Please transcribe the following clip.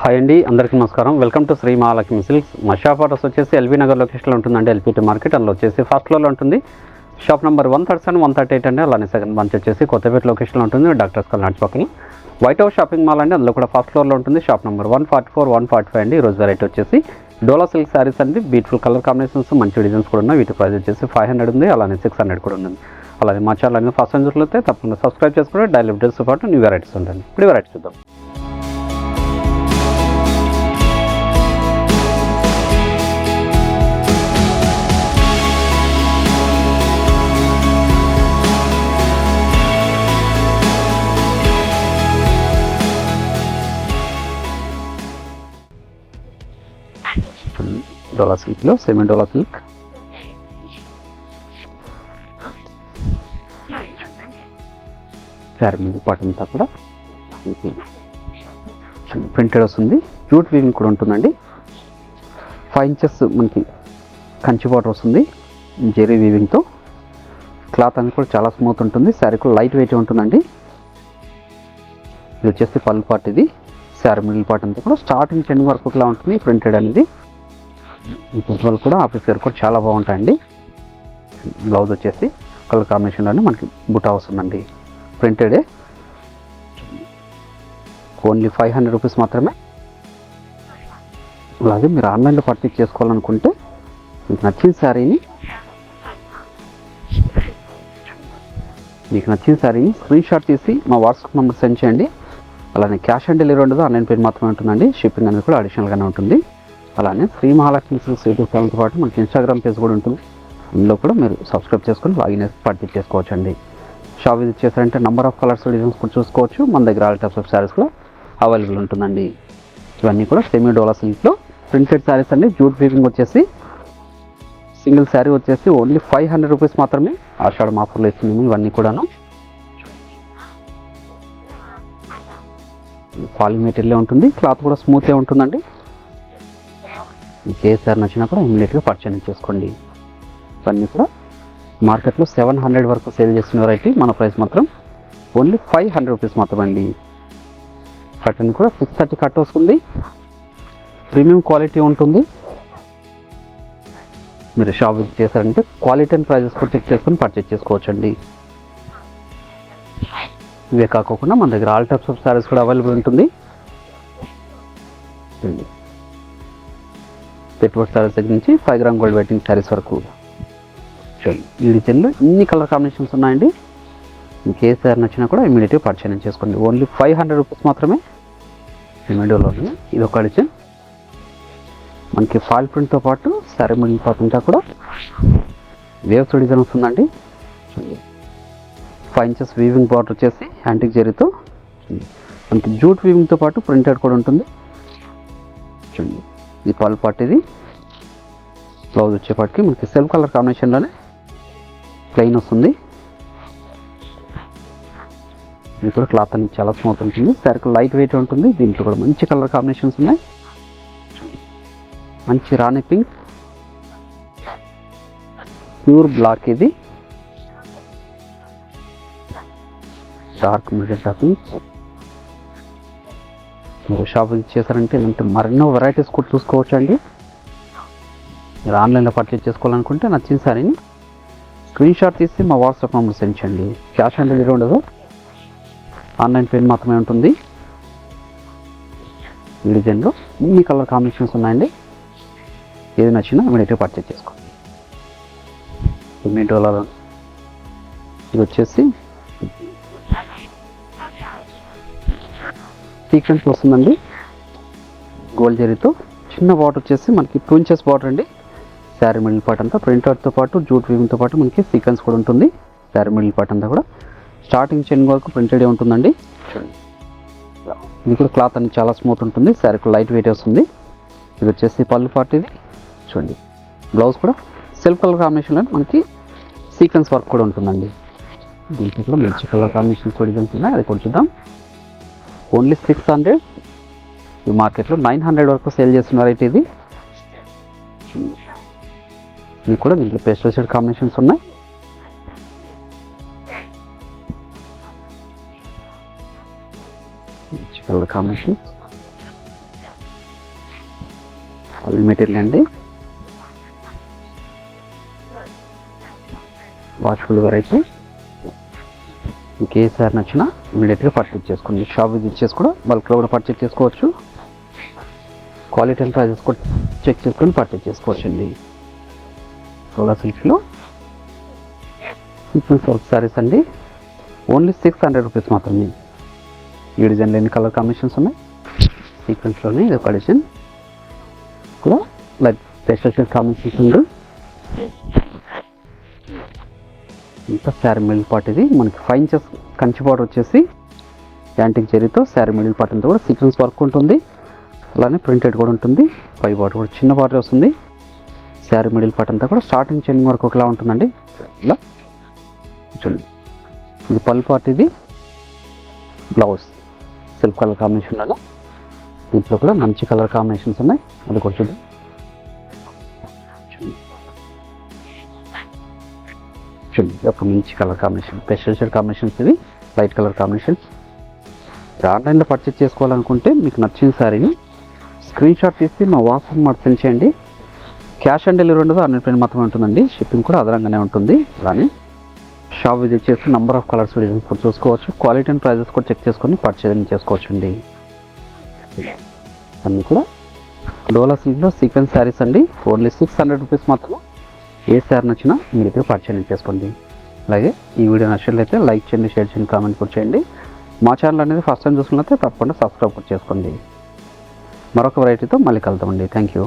Hi అండి, అందరికీ నమస్కారం. Welcome to Shri Mahalakshmi silks. మా షాప్ అడ్రస్ వచ్చేసి ఎల్బీ నగర్ లొకేషన్లో ఉంటుందండి. ఎల్పిటి మార్కెట్ అందులో వచ్చేసి ఫస్ట్ ఫ్లోర్లో ఉంటుంది. షాప్ నెంబర్ 137, 138 అండి. అలానే సెకండ్ బ్రాంచ్ వచ్చేసి కొత్తపేట లొకేషన్లో ఉంటుంది. డాక్టర్స్ కాలనీ పక్కన వైట్ హౌస్ షాపింగ్ మాల్ అండి. అందులో కూడా ఫస్ట్ ఫ్లోర్లో ఉంటుంది. షాప్ నెంబర్ 144, 145 అండి. ఈరోజు వెరైటీ వచ్చేసి డోలా సిల్క్ శారీస్ అండి. బ్యూటిఫుల్ కలర్ కాంబినేషన్స్, మంచి డిజైన్స్ కూడా ఉన్నాయి. వీటి ప్రైస్ వచ్చేసి 500 ఉంది, అలానే 600 కూడా ఉంది. అలాగే మా ఛానల్ అనేది ఫస్ట్ టైం చూసినట్లయితే తప్పకుండా సబ్స్క్రైబ్ చేసుకుని డైలీ అప్డేట్స్తో పాటు న్యూ వెరైటీస్ ఉంటుంది. ఇప్పుడు వెరైటీ చూద్దాం. డోలా సిల్క్లో సెమీ డోలా సిల్క్ ఫ్యారమింగ్ పాటన్ అంతా కూడా ప్రింటెడ్ వస్తుంది. జూట్ వీవింగ్ కూడా ఉంటుందండి. 5 ఇంచెస్ మనకి కంచి బార్డర్ వస్తుంది. జెరీ వీవింగ్తో క్లాత్ అనేది కూడా చాలా స్మూత్ ఉంటుంది. శారీ కూడా లైట్ వెయిట్ ఉంటుందండి. ఇది వచ్చేసి పళ్ళు పార్ట్. ఇది శారీ మిడిల్ పార్ట్ అంతా కూడా స్టార్టింగ్ చెండు వరకు ఇలా ఉంటుంది ప్రింటెడ్ అనేది. ఈ పుస్తకాలు కూడా ఆఫీస్ వేర్ కూడా చాలా బాగుంటాయండి. బ్లౌజ్ వచ్చేసి కలర్ కాంబినేషన్లోనే మనకి బుటా వస్తుందండి. ప్రింటెడే, ఓన్లీ 500 రూపీస్ మాత్రమే. అలాగే మీరు ఆన్లైన్లో పర్చేస్ చేసుకోవాలనుకుంటే మీకు నచ్చిన శారీని స్క్రీన్ షాట్ తీసి మా వాట్సాప్ నెంబర్ సెండ్ చేయండి. అలానే క్యాష్ ఆన్ డెలివరీ ఉండదు, ఆన్లైన్ పేమెంట్ మాత్రమే ఉంటుందండి. షిప్పింగ్ అనేది కూడా అడిషనల్గానే ఉంటుంది. అలానే శ్రీ మహాలక్ష్మి సిల్క్స్ యూట్యూబ్ ఛానల్తో పాటు మనకి ఇన్స్టాగ్రామ్ పేజ్ కూడా ఉంటుంది. అందులో కూడా మీరు సబ్స్క్రైబ్ చేసుకొని లాగిన్ చేసి పర్చేస్ చేసుకోవచ్చు అండి. షాప్ విజిట్ చేశారంటే నెంబర్ ఆఫ్ కలర్స్ డిజైన్స్ కూడా చూసుకోవచ్చు. మన దగ్గర ఆల్ టైప్స్ ఆఫ్ శారీస్ కూడా అవైలబుల్ ఉంటుందండి. ఇవన్నీ కూడా సెమీ డోలా సిల్క్లో ప్రింటెడ్ శారీస్ అండి. జూట్ వీవింగ్ వచ్చేసి సింగిల్ శారీ వచ్చేసి ఓన్లీ 500 రూపీస్ మాత్రమే. ఆషాఢం ఆఫర్లో ఇస్తున్నాము ఇవన్నీ కూడాను. ఫాలింగ్ మెటీరియల్ ఉంటుంది. క్లాత్ కూడా స్మూత్గా ఉంటుందండి. మీకు ఏ సారీ నచ్చినా కూడా ఇమీడియట్గా పర్చేజ్ చేసుకోండి. ఇవన్నీ కూడా మార్కెట్లో 700 వరకు సేల్ చేస్తున్న వెరైటీ. మన ప్రైస్ మాత్రం ఓన్లీ 500 రూపీస్ మాత్రమే అండి. కట్టన్ కూడా 630 కట్ వస్తుంది. ప్రీమియం క్వాలిటీ ఉంటుంది. మీరు షాప్ విజిట్ చేశారంటే క్వాలిటీ అండ్ ప్రైజెస్ కూడా చెక్ చేసుకొని పర్చేజ్ చేసుకోవచ్చండి. ఇవే కాకుండా మన దగ్గర ఆల్ టైప్స్ ఆఫ్ శారీస్ కూడా అవైలబుల్ ఉంటుంది. పెట్టుబడి శారీస్ దగ్గర నుంచి 5 గ్రామ్ గోల్డ్ వెయిటింగ్ శారీస్ వరకు చూడండి. ఈ డిజైన్లో ఇన్ని కలర్ కాంబినేషన్స్ ఉన్నాయండి. మీకు ఏ శారీ నచ్చినా కూడా ఇమీడియట్గా పర్చేజ్ చేసుకోండి. ఓన్లీ 500 రూపీస్ మాత్రమే. మీడియోలోనే ఇది ఒక డిజైన్ మనకి ఫాల్ ప్రింట్తో పాటు శారీ మిడిల్ పార్ట్ అంతా కూడా వేవ్స్ డిజైన్ వస్తుందండి. 5 ఇంచెస్ వీవింగ్ బార్డర్ వచ్చేసి యాంటిక్ జరీతో మనకి జూట్ వీవింగ్తో పాటు ప్రింటెడ్ కూడా ఉంటుంది. చూడండి, ఇది పళ్ళు పార్ట్. ఇది బ్లౌజ్ వచ్చేపాటికి మనకి సెల్ఫ్ కలర్ కాంబినేషన్లోనే ప్లెయిన్ వస్తుంది. ఇది కూడా క్లాత్ అనేది చాలా స్మూత్ ఉంటుంది. సరుకు లైట్ వెయిట్ ఉంటుంది. దీంట్లో కూడా మంచి కలర్ కాంబినేషన్స్ ఉన్నాయి. మంచి రాణి పింక్, ప్యూర్ బ్లాక్, ఇది డార్క్ మెజెంటా పింక్. మీరు షాప్ విజిట్ చేశారంటే ఇలాంటి మరెన్నో వెరైటీస్ కూడా చూసుకోవచ్చు అండి. మీరు ఆన్లైన్లో పర్చేజ్ చేసుకోవాలనుకుంటే నచ్చిన శారీని స్క్రీన్ షాట్ తీసి మా వాట్సాప్ నెంబర్ సెండ్ చేయండి. క్యాష్ ఆన్ డెలివరీ ఉండదు, ఆన్లైన్ పేమెంట్ మాత్రమే ఉంటుంది. ఈ డిజైన్లో ఇన్ని కలర్ కాంబినేషన్స్ ఉన్నాయండి. ఏది నచ్చినా ఇమీడియట్గా పర్చేజ్ చేసుకోండి. $9 ఇది వచ్చేసి సీక్వెన్స్ వస్తుందండి. గోల్డ్ జరీతో చిన్న బార్డర్ వచ్చేసి మనకి 2 ఇంచెస్ బార్డర్ అండి. శారీ మిడిల్ పార్ట్ అంతా ప్రింటర్తో పాటు జూట్ వీవింగ్తో పాటు మనకి సీక్వెన్స్ కూడా ఉంటుంది. శారీ మిడిల్ పార్ట్ అంతా కూడా స్టార్టింగ్ చెన్ వరకు ప్రింటెడ్ ఉంటుందండి. ఇది కూడా క్లాత్ అనేది చాలా స్మూత్ ఉంటుంది. శారీకి లైట్ వెయిట్ వస్తుంది. ఇది వచ్చేసి పళ్ళు పార్ట్. ఇది చూడండి, బ్లౌజ్ కూడా సెల్ఫ్ కలర్ కాంబినేషన్లో మనకి సీక్వెన్స్ వర్క్ కూడా ఉంటుందండి. దీంట్లో కూడా మంచి కలర్ కాంబినేషన్స్ కూడా డిజైన్స్ ఉన్నాయి. అది కూడా చూద్దాం. ఓన్లీ 600. ఈ మార్కెట్లో 900 వరకు సేల్ చేస్తున్న వెరైటీ ఇది. ఇది కూడా దీంట్లో పేస్టల్ షేడ్ కాంబినేషన్స్ ఉన్నాయి. కలర్ కాంబినేషన్ ఆల్ మెటీరియల్ అండి, వాష్ఫుల్ వెరైటీ. మీకు ఏ సారీ నచ్చినా ఇమీడియట్గా పర్చేజ్ చేసుకోండి. షాప్ విజిట్ చేసి కూడా బల్క్లో కూడా పర్చేజ్ చేసుకోవచ్చు. క్వాలిటీ అండ్ ప్రైజెస్ కూడా చెక్ చేసుకొని పర్చేజ్ చేసుకోవచ్చు అండి. సోలా సిల్క్లో సీక్వెన్స్ వర్క్ సారీస్ అండి, ఓన్లీ 600 రూపీస్ మాత్రమే. ఈ డిజైన్లో ఎన్ని కలర్ కాంబినేషన్స్ ఉన్నాయి, సీక్వెన్స్లోనే ఇది ఒక డిజైన్ కూడా లైక్ స్పెషల్ కాంబినేషన్స్ ఉంది. ఇంకా శారీ మిడిల్ పార్ట్ ఇది మనకి 5 ఇంచెస్ కంచి బార్డర్ వచ్చేసి యాంటిక్ జరీతో శారీ మిడిల్ పార్ట్ అంతా కూడా సీక్వెన్స్ వర్క్ ఉంటుంది. అలానే ప్రింటెడ్ కూడా ఉంటుంది. పై బార్డర్ కూడా చిన్న బార్డర్ వస్తుంది. శారీ మిడిల్ పార్ట్ అంతా కూడా స్టార్టింగ్ చెండింగ్ వరకు ఒకలా ఉంటుందండి. ఇలా చూడండి, ఇది పళ్ళు పార్ట్, ఇది బ్లౌజ్ సిల్క్ కలర్ కాంబినేషన్ వల్ల. దీంట్లో కూడా మంచి కలర్ కాంబినేషన్స్ ఉన్నాయి, అది కూడా చూడండి. ఒక మంచి colour combination, special shade combinations, ఇవి లైట్ కలర్ కాంబినేషన్స్. ఆన్లైన్లో పర్చేస్ చేసుకోవాలనుకుంటే మీకు నచ్చిన శారీని స్క్రీన్ షాట్ తీసి మా వాట్సాప్ మాట సెండ్ చేయండి. క్యాష్ ఆన్ డెలివరీ ఉండదు, 100 మాత్రమే ఉంటుందండి. షిప్పింగ్ కూడా అదనంగానే ఉంటుంది. అలానే షాప్ విజిట్ చేసి నెంబర్ ఆఫ్ కలర్స్ డిజైన్స్ కూడా చూసుకోవచ్చు. క్వాలిటీ అండ్ ప్రైజెస్ కూడా చెక్ చేసుకొని పర్చేసింగ్ చేసుకోవచ్చు అండి. అన్నీ కూడా డోలా సిల్క్లో సీక్వెన్స్ శారీస్ అండి, ఓన్లీ 600 రూపీస్ మాత్రమే. ఏ శారీ నచ్చినా మీరు అయితే పర్చేజ్ చేసుకోండి. అలాగే ఈ వీడియో నచ్చినట్లయితే లైక్ చేయండి, షేర్ చేయండి, కామెంట్ కూడా చేయండి. మా ఛానల్ అనేది ఫస్ట్ టైం చూసుకున్నట్లయితే తప్పకుండా సబ్స్క్రైబ్ కూడా చేసుకోండి. మరొక వెరైటీతో మళ్ళీ కలుద్దామండి. Thank you.